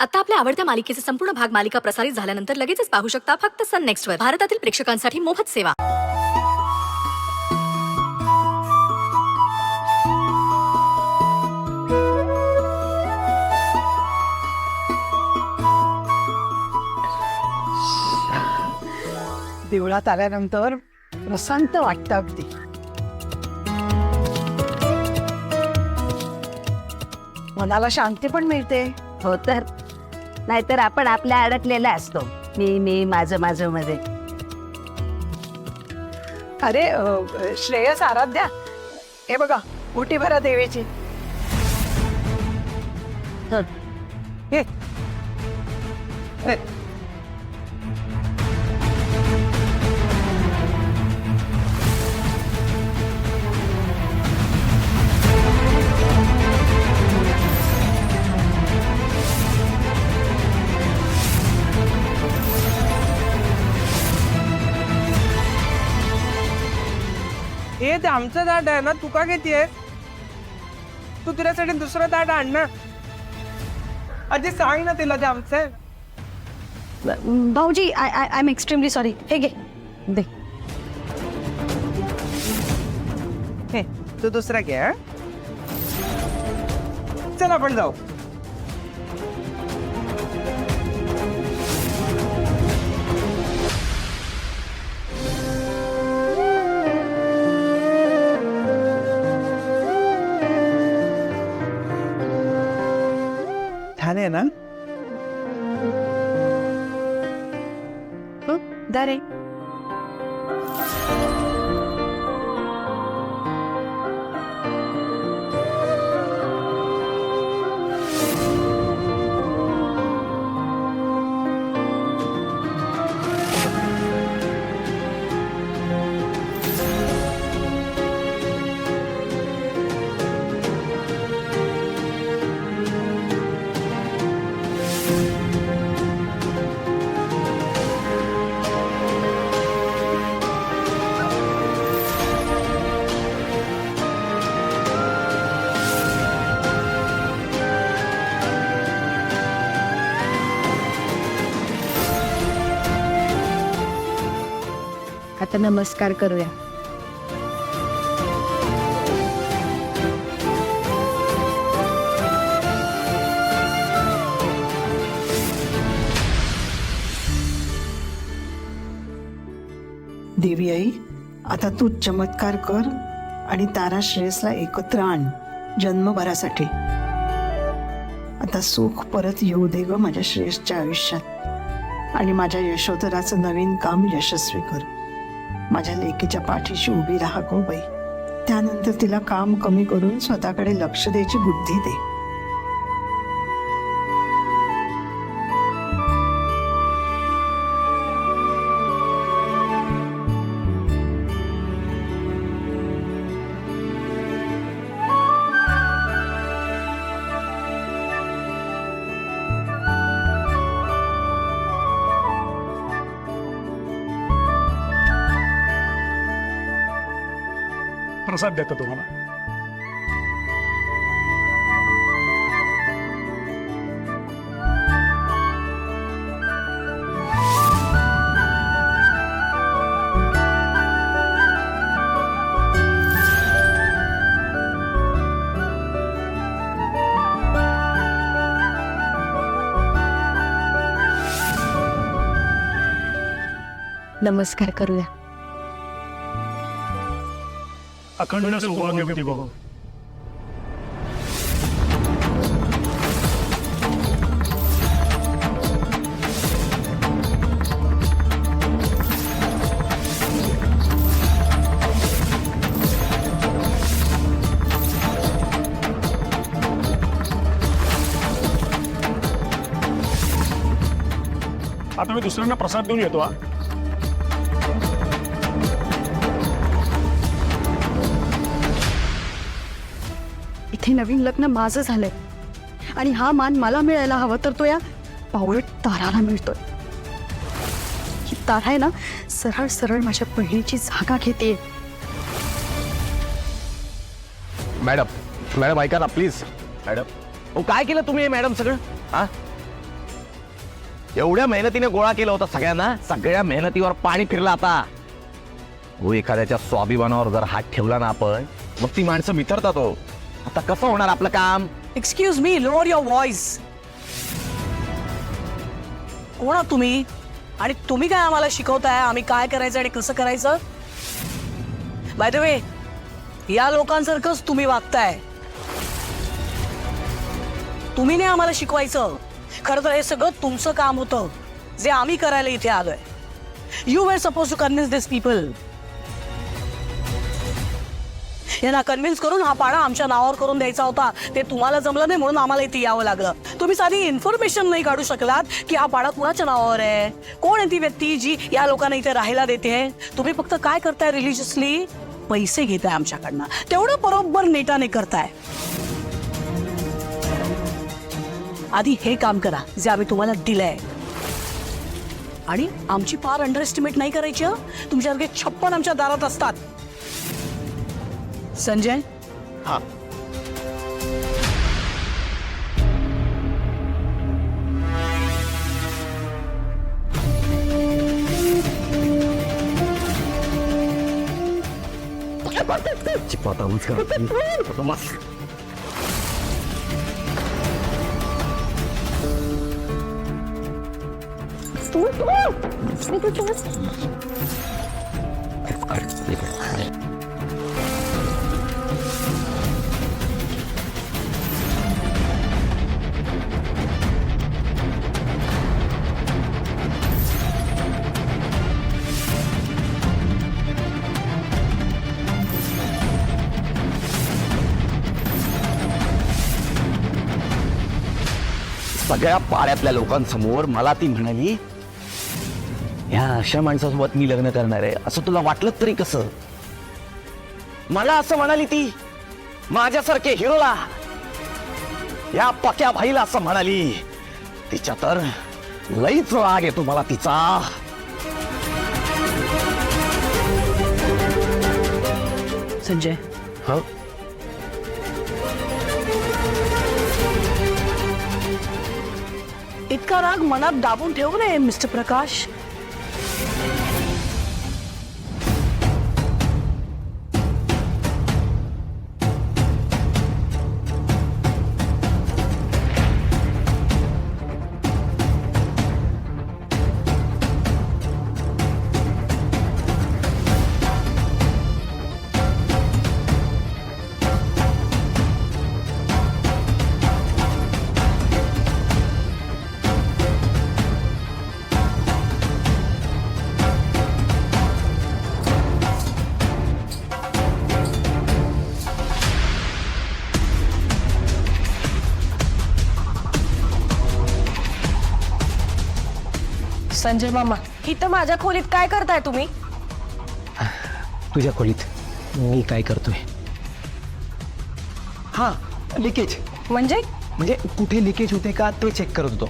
आता आपल्या आवडत्या मालिकेचे संपूर्ण भाग मालिका प्रसारित झाल्यानंतर लगेचच पाहू शकता फक्त सन नेक्स्ट वर. भारतातील प्रेक्षकांसाठी मोफत सेवा. देवळात आल्यानंतर प्रशांत वाटतं अगदी. मनाला शांती पण मिळते. हो तर, नाहीतर आपण आपल्या अडकलेला असतो, मी माझं मध्ये. अरे श्रेयस, आराध्या, हे बघा ओटी भरा देवीची. हं. हे. हे. हे ते आमचं ताट आहे ना, तू का घेतीये? तू तुझ्यासाठी दुसरं ताट आण ना. आजी सांग ना तिला ते आमचं आहे. भाऊजी, आय एम एक्स्ट्रीमली सॉरी. हे घे, दे. हे तू दुसरा घे. हं? चल आपण जाऊ. छान आहे ना? दा रे. आता नमस्कार करूया. देवी आई, आता तू चमत्कार कर आणि तारा श्रेयसला एकत्र आण जन्मभरासाठी. आता सुख परत येऊ दे ग माझ्या श्रेयसच्या आयुष्यात, आणि माझ्या यशोधराचं नवीन काम यशस्वी कर. माझ्या लेकीच्या पाठीशी उभी राहा गो बाई. त्यानंतर तिला काम कमी करून स्वतःकडे लक्ष द्यायची बुद्धी दे. प्रसाद देतो तुम्हाला. नमस्कार करूया. अखंड सौभाग्यवती भव. आता मी दुसऱ्यांना प्रसाद देऊन येतो. हा, इथे नवीन लग्न माझं झालंय आणि हा मान मला मिळायला हवा, तर तो या पावळट ताराला मिळतोय. ही तारा आहे ना, सरळ सरळ माझ्या बहिणीची जागा घेते. मॅडम, मॅडम ऐका ना प्लीज. मॅडम, काय केलं तुम्ही मॅडम सगळं? हा, एवढ्या मेहनतीने गोळा केला होता सगळ्यांना, सगळ्या मेहनतीवर पाणी फिरलं आता. हो, एखाद्याच्या स्वाभिमानावर जर हात ठेवला ना आपण, मग ती माणसं मित्रतात. हो, आता कसं होणार आपलं काम? Excuse me, lower your voice. कोण आहात तुम्ही आणि तुम्ही काय आम्हाला शिकवताय आम्ही काय करायचं आणि कसं करायचं? बाय द वे, या लोकांसारखंच तुम्ही वागताय. तुम्ही नाही आम्हाला शिकवायचं. खरं तर हे सगळं तुमचं काम होतं जे आम्ही करायला इथे आलोय. You were suppose to convince this people. यांना कन्व्हिन्स करून हा पाडा आमच्या नावावर करून द्यायचा होता. ते तुम्हाला जमलं नाही म्हणून आम्हाला इथे यावं लागलं. तुम्ही साधी इन्फॉर्मेशन नाही काढू शकलात की हा पाडा कुणाच्या नावावर आहे, कोण आहे ती व्यक्ती जी या लोकांना इथे राहायला देते. तुम्ही फक्त काय करताय, रिलिजियसली पैसे घेताय आमच्याकडनं. तेवढं बरोबर नेटाने करताय. आधी हे काम करा जे आम्ही तुम्हाला दिलंय आणि आमची फार अंडर एस्टिमेट नाही करायची. तुमच्यासारखे 56 आमच्या दारात असतात. संजय, हा, सगळ्या पाड्यातल्या लोकांसमोर मला ती म्हणाली, ह्या अशा माणसासोबत मी लग्न करणार आहे. असं तुला वाटलं तरी कसं? मला असं म्हणाली ती, माझ्यासारखे हिरोला, या पक्या भाईला असं म्हणाली. तिच्या तर लईच राग येतो मला तिचा. संजय, हो, इतका राग मनात दाबून ठेवू नये मिस्टर प्रकाश. संजय मामा, इथं माझ्या खोलीत काय करताय तुम्ही? तुझ्या खोलीत मी काय करतोय? हा, लिकेज. म्हणजे म्हणजे कुठे लिकेज होते का ते चेक करत होतो.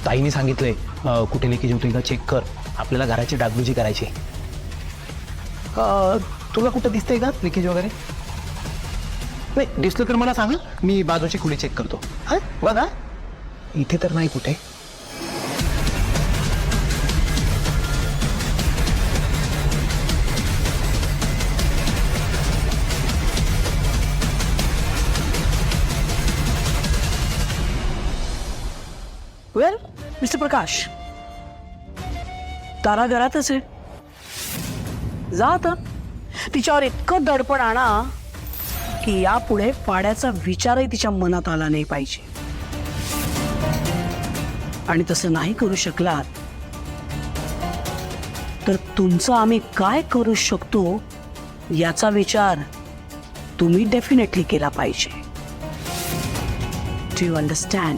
ताईने सांगितलंय कुठे लिकेज होते का चेक कर, आपल्याला घराची डागडुजी करायची. तुला कुठं दिसतंय का लिकेज वगैरे? नाही दिसलं तर मला सांग, मी बाजूची खोली चेक करतो. हा बघा, इथे तर नाही कुठे. वेल मिस्टर प्रकाश, तारा घरातच आहे. जा आता. तिच्यावर इतकं दडपण आणा की यापुढे पाड्याचा विचारही तिच्या मनात आला नाही पाहिजे. आणि तसं नाही करू शकलात तर तुमचं आम्ही काय करू शकतो याचा विचार तुम्ही डेफिनेटली केला पाहिजे. Do you understand?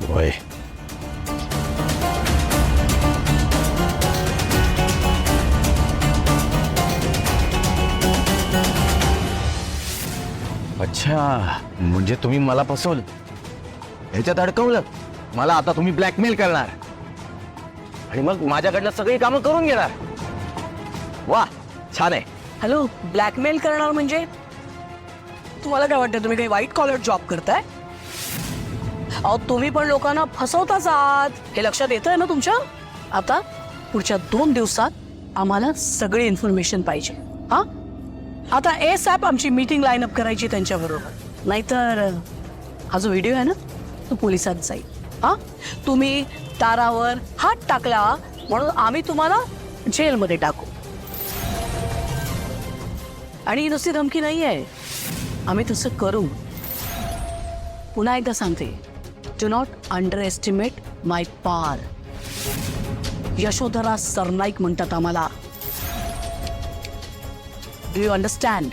होय. अच्छा, म्हणजे तुम्ही मला फसवलं, ह्याच्यात अडकवलं मला. आता तुम्ही ब्लॅकमेल करणार आणि मग माझ्याकडनं सगळी कामं करून घेणार. वा, छान आहे. हॅलो, ब्लॅकमेल करणार म्हणजे? तुम्हाला काय वाटतं तुम्ही काही व्हाईट कॉलर जॉब करताय? अहो तुम्ही पण लोकांना फसवताच आहात हे लक्षात येतंय ना तुमच्या. आता पुढच्या 2 दिवसात आम्हाला सगळी इन्फॉर्मेशन पाहिजे. हा आता ASAP आमची मीटिंग लाईन अप करायची त्यांच्याबरोबर, नाहीतर हा जो व्हिडिओ आहे ना तो पोलिसात जाईल. हा तुम्ही तारावर हात टाकला म्हणून आम्ही तुम्हाला जेलमध्ये टाकू. आणि ही नुसती धमकी नाही आहे, आम्ही तसं करू. पुन्हा एकदा सांगते, do not under estimate my power. Yashodhara Sarnaik म्हणतात आम्हाला. Do you understand?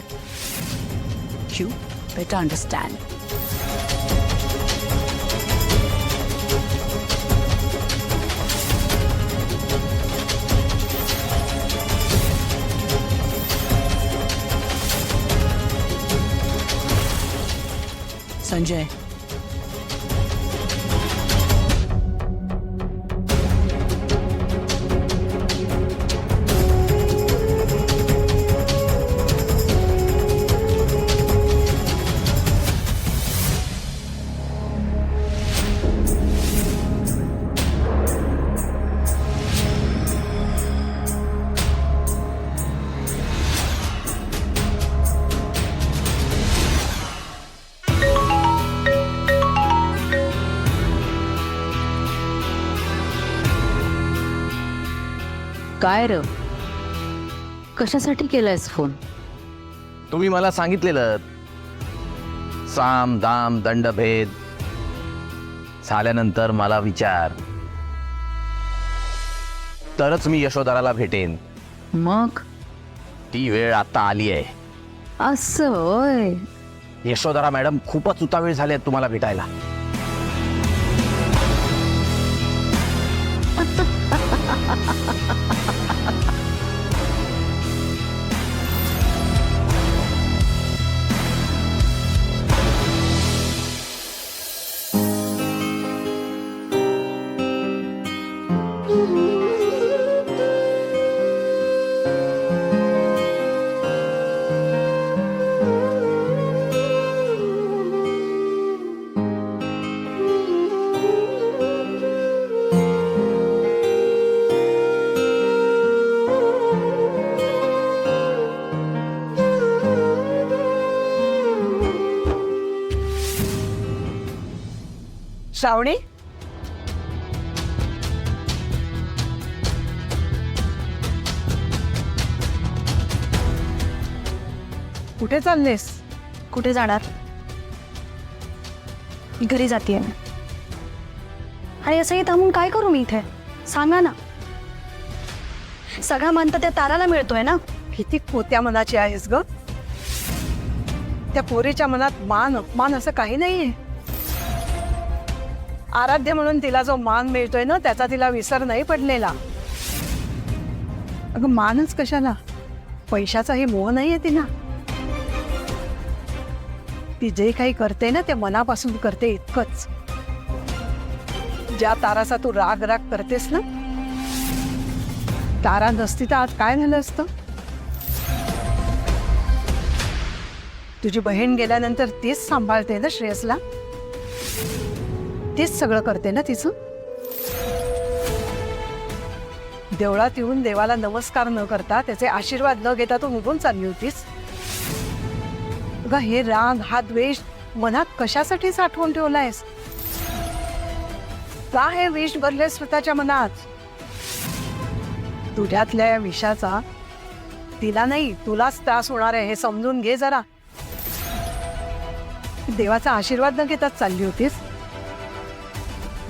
You better understand. Sanjay, काय र, कशासाठी केलायस फोन? तुम्ही मला सांगितलेलं साम दाम दंडभेद झाल्यानंतर मला विचार, तरच मी यशोधराला भेटेन. मग ती वेळ आता आली आहे. असं होय. यशोधरा मॅडम खूपच उतावीळ झाले आहेत तुम्हाला भेटायला. श्रावणी, कुठे चाललेस? कुठे जाणार? मी घरी जाते. आणि असंही थांबून काय करू मी इथे? सांगा ना. सगळा मान तर त्या ताराला मिळतोय ना. किती पोत्या मनाची आहेस ग. त्या पोरीच्या मनात मान अपमान असं काही नाहीये. आराध्य म्हणून तिला जो मान मिळतोय ना त्याचा तिला विसर नाही पडलेला. अगं मानच कशाला, पैशाचाही मोह नाहीये तिला. ती जे काही करते ना ते मनापासून करते इतकंच. ज्या ताराचा तू राग राग करतेस ना, तारा नसती तर आज काय झालं असतं? तुझी बहीण गेल्यानंतर तीच सांभाळते ना श्रेयसला. तीच सगळं करते ना तिचं. देवळात येऊन देवाला नमस्कार न करता त्याचे आशीर्वाद न घेता तू निघून चालली होतीस. ग हे राग हा द्वेष मनात कशासाठी साठवून ठेवलायस? का हे विष भरले स्वतःच्या मनात? तुझ्यातल्या या विषाचा तिला नाही तुलाच त्रास होणार आहे हे समजून घे जरा. देवाचा आशीर्वाद न घेताच चालली होतीस.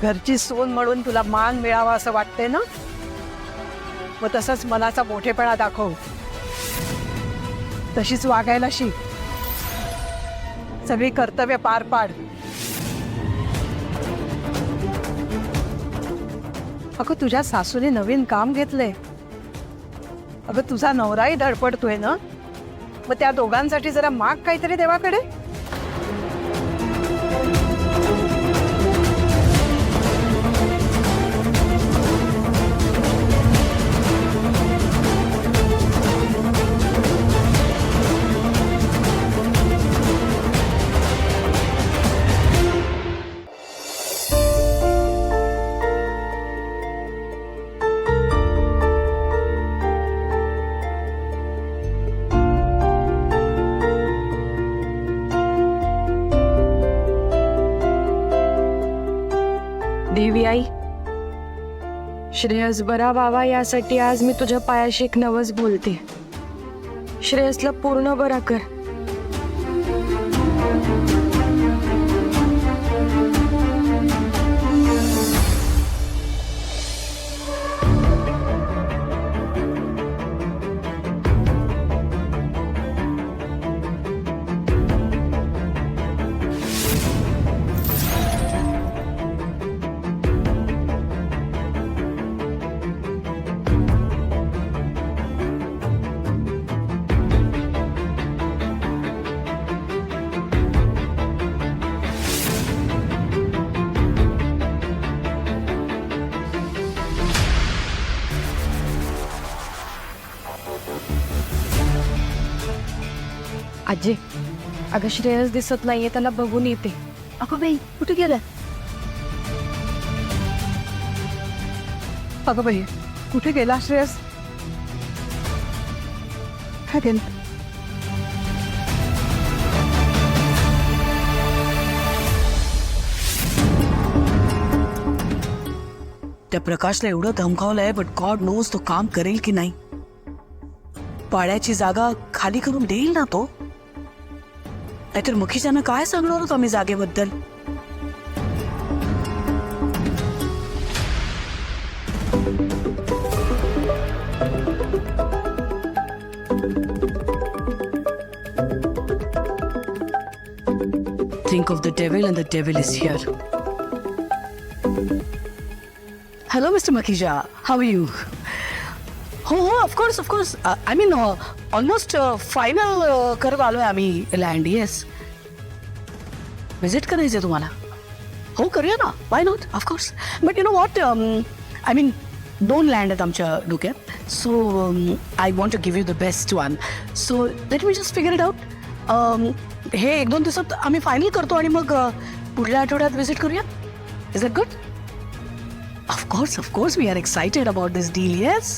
घरची सून म्हणून तुला मान मिळावा असं वाटते ना, मग तसंच मनाचा मोठेपणा दाखव. तशीच वागायला शिक. सगळी कर्तव्य पार पाड. अगं तुझ्या सासूने नवीन काम घेतलंय. अगं तुझा नवराही धडपडतोय ना, मग त्या दोघांसाठी जरा माग काहीतरी देवाकडे. देवी आई, श्रेयस बरा व्हावा यासाठी आज मी तुझ्या पायाशी एक नवस बोलते. श्रेयसला पूर्ण बरा कर. आजी, अगं श्रेयस दिसत नाहीये, त्याला बघून येते. अगं बाई, कुठे गेलं? अगं बाई, कुठे गेला श्रेयस? काय गेलं? त्या प्रकाशला एवढं धमकावलंय, बट गॉड नोज तो काम करेल की नाही. पाड्याची जागा खाली करून देईल ना तो. नाहीतर मुखीच्यानं काय सांगणार होतो आम्ही जागेबद्दल. Think of the devil and the devil is here. Hello, Mr. Makija. How are you? हो, of course. I mean, almost final करत आलोय आम्ही लँड. येस, विजिट करायचंय तुम्हाला? हो, करूया ना. Why not, of course. But you know what, I mean 2 land आहेत आमच्या डोक्यात. So I want to give you the best one. So let me just figure it out. हे 1-2 दिवसात आम्ही फायनल करतो आणि मग पुढल्या आठवड्यात विजिट करूया. Is that good? Of course, we are excited about this deal, yes?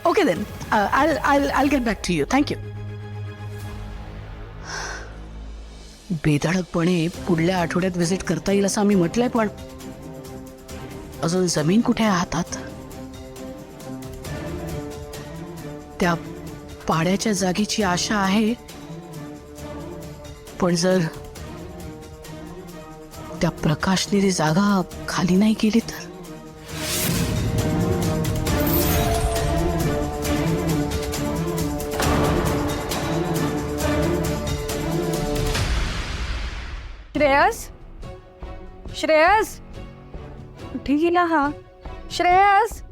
Okay then, I'll get back to you. Thank you. बेधडकपणे पुढल्या आठवड्यात विजिट करता येईल असं आम्ही म्हटलंय, पण अजून जमीन कुठे आहे हातात? त्या पाड्याच्या जागेची आशा आहे, पण जर त्या प्रकाशने ती जागा खाली नाही केली तर? श्रेयस कुठे गेला हा? श्रेयस,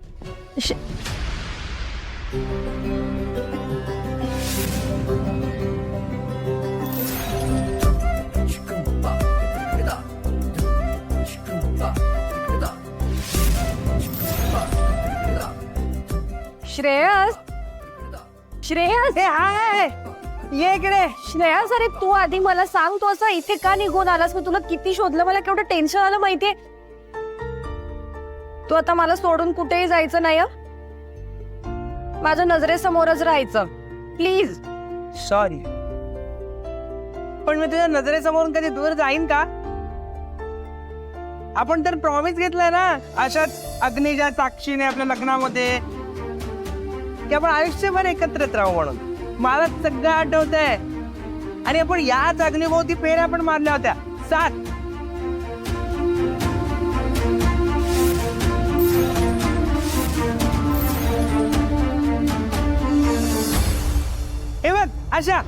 श्रेयस, हाय, ये इकडे. श्रेयस, अरे तू आधी मला सांग, तू असं इथे का निघून आलास? मी तुला किती शोधलं, मला केवढं टेन्शन आलं माहितीये. तू आता मला सोडून कुठेही जायचं नाही. माझ्या नजरेसमोरच राहायचं, प्लीज. सॉरी, पण मी तुझ्या नजरेसमोरून कधी दूर जाईन का? आपण तर प्रॉमिस घेतलाय ना अशाच अग्नीच्या साक्षीने आपल्या लग्नामध्ये, की आपण आयुष्यभर एकत्रित राहू म्हणून. मला सगळं आठवतंय. आणि आपण याच अग्निभोवती फेऱ्या पण मारल्या होत्या, 7. हे बघ अशा.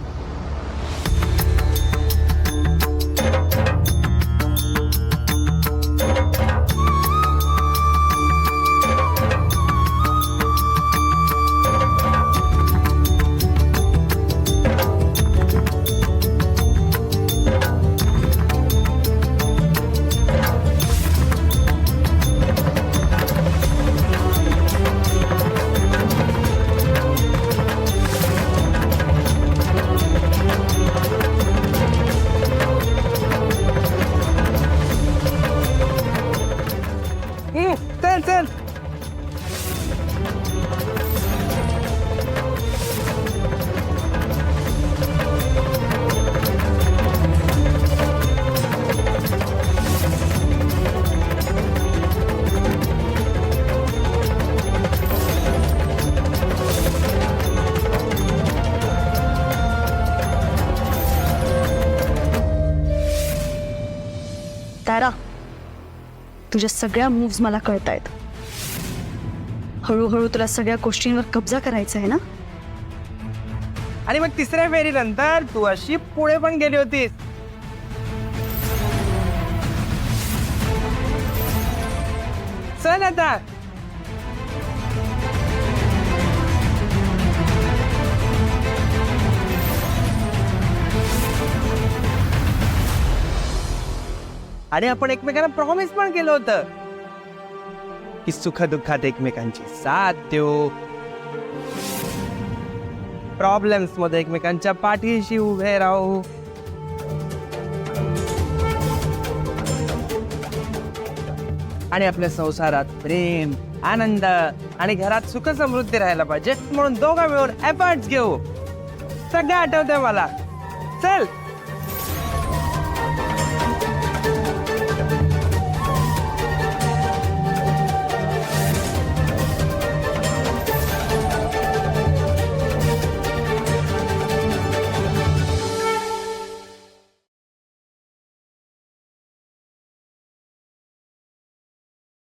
तुझ्या सगळ्या मूव्स मला कळतायत. हळूहळू तुला सगळ्या गोष्टींवर कब्जा करायचा आहे ना? आणि मग तिसऱ्या फेरीनंतर तू अशी पुढे पण गेली होतीस. चल आता. आणि आपण एकमेकांना प्रॉमिस पण केलं होतं की सुखदुःखात एकमेकांची साथ देऊ, प्रॉब्लेम्स मध्ये एकमेकांच्या पाठीशी उभे राहू. आणि आपल्या संसारात प्रेम, आनंद आणि घरात सुख समृद्धी राहायला पाहिजे म्हणून दोघं मिळून एफर्ट्स घेऊ. सगळं आठवतंय मला. चल.